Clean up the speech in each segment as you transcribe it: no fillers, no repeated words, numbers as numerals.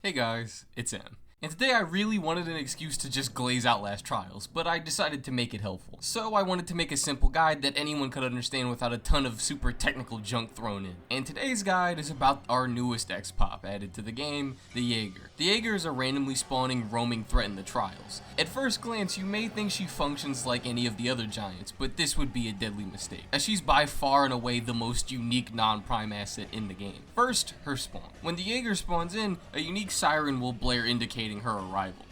Hey guys, it's M. And today I really wanted an excuse to just glaze Outlast Trials, but I decided to make it helpful. So I wanted to make a simple guide that anyone could understand without a ton of super technical junk thrown in. And today's guide is about our newest X-Pop added to the game, the Jaeger. The Jaeger is a randomly spawning roaming threat in the Trials. At first glance, you may think she functions like any of the other giants, but this would be a deadly mistake, as she's by far and away the most unique non-prime asset in the game. First, her spawn. When the Jaeger spawns in, a unique siren will blare indicating her arrival.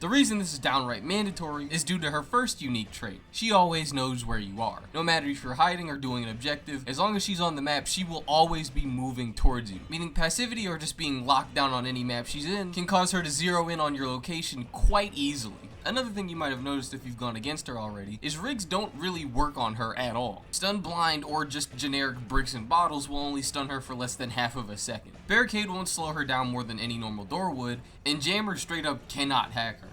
The reason this is downright mandatory is due to her first unique trait. She always knows where you are. No matter if you're hiding or doing an objective, as long as she's on the map, she will always be moving towards you. Meaning passivity or just being locked down on any map she's in can cause her to zero in on your location quite easily. Another thing you might have noticed if you've gone against her already is rigs don't really work on her at all. Stun blind or just generic bricks and bottles will only stun her for less than half of a second. Barricade won't slow her down more than any normal door would, and Jammer straight up cannot hack her.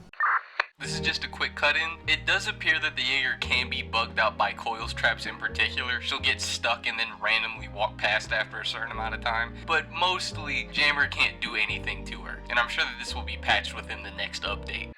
This is just a quick cut-in. It does appear that the Jaeger can be bugged out by coils traps in particular. She'll get stuck and then randomly walk past after a certain amount of time. But mostly, Jammer can't do anything to her. And I'm sure that this will be patched within the next update.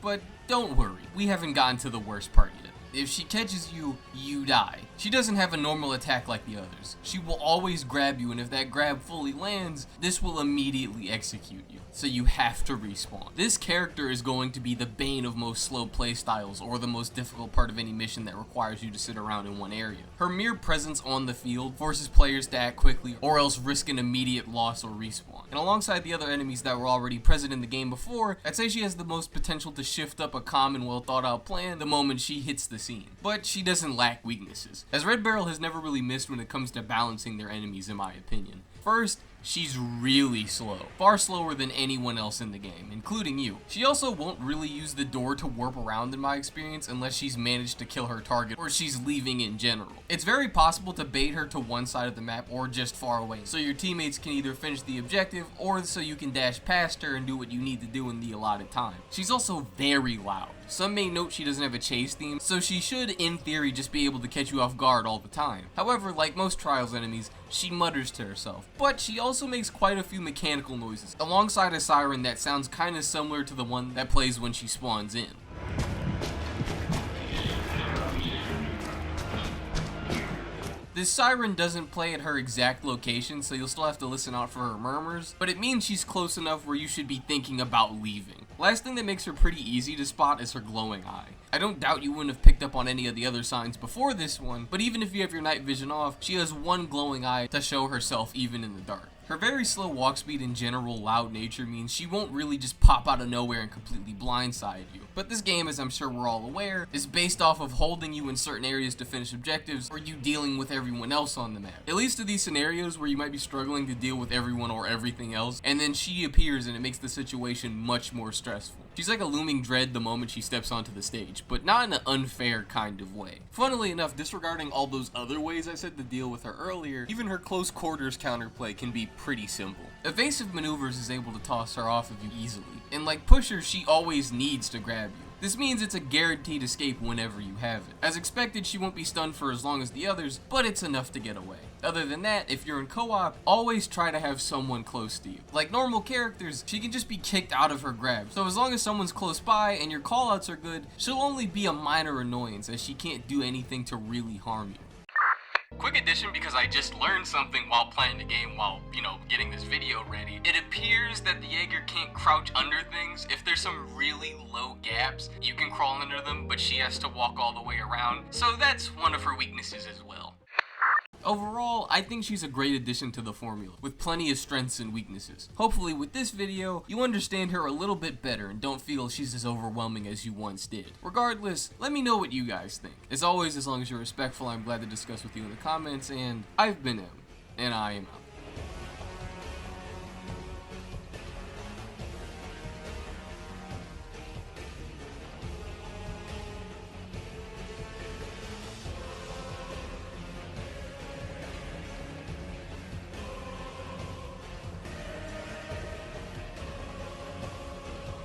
But don't worry, we haven't gotten to the worst part yet. If she catches you, you die. She doesn't have a normal attack like the others. She will always grab you, and if that grab fully lands, this will immediately execute you. So you have to respawn. This character is going to be the bane of most slow playstyles, or the most difficult part of any mission that requires you to sit around in one area. Her mere presence on the field forces players to act quickly, or else risk an immediate loss or respawn. And alongside the other enemies that were already present in the game before, I'd say she has the most potential to shift up a calm and well thought out plan the moment she hits the scene. But she doesn't lack weaknesses, as Red Barrel has never really missed when it comes to balancing their enemies in my opinion. First, she's really slow, far slower than anyone else in the game, including you. She also won't really use the door to warp around in my experience unless she's managed to kill her target or she's leaving in general. It's very possible to bait her to one side of the map or just far away, so your teammates can either finish the objective or so you can dash past her and do what you need to do in the allotted time. She's also very loud. Some may note she doesn't have a chase theme, so she should, in theory, just be able to catch you off guard all the time. However, like most Trials enemies, she mutters to herself, but she also makes quite a few mechanical noises, alongside a siren that sounds kinda similar to the one that plays when she spawns in. This siren doesn't play at her exact location, so you'll still have to listen out for her murmurs, but it means she's close enough where you should be thinking about leaving. Last thing that makes her pretty easy to spot is her glowing eye. I don't doubt you wouldn't have picked up on any of the other signs before this one, but even if you have your night vision off, she has one glowing eye to show herself even in the dark. Her very slow walk speed and general loud nature means she won't really just pop out of nowhere and completely blindside you. But this game, as I'm sure we're all aware, is based off of holding you in certain areas to finish objectives or you dealing with everyone else on the map. It leads to these scenarios where you might be struggling to deal with everyone or everything else, and then she appears and it makes the situation much more stressful. She's like a looming dread the moment she steps onto the stage, but not in an unfair kind of way. Funnily enough, disregarding all those other ways I said to deal with her earlier, even her close quarters counterplay can be pretty simple. Evasive maneuvers is able to toss her off of you easily, and like pushers, she always needs to grab you. This means it's a guaranteed escape whenever you have it. As expected, she won't be stunned for as long as the others, but it's enough to get away. Other than that, if you're in co-op, always try to have someone close to you. Like normal characters, she can just be kicked out of her grab, so as long as someone's close by and your callouts are good, she'll only be a minor annoyance as she can't do anything to really harm you. Quick addition, because I just learned something while playing the game while, getting this video ready. It appears that the Jaeger can't crouch under things. If there's some really low gaps, you can crawl under them, but she has to walk all the way around. So that's one of her weaknesses as well. Overall, I think she's a great addition to the formula, with plenty of strengths and weaknesses. Hopefully with this video, you understand her a little bit better and don't feel she's as overwhelming as you once did. Regardless, let me know what you guys think. As always, as long as you're respectful, I'm glad to discuss with you in the comments, and I've been M, and I am out.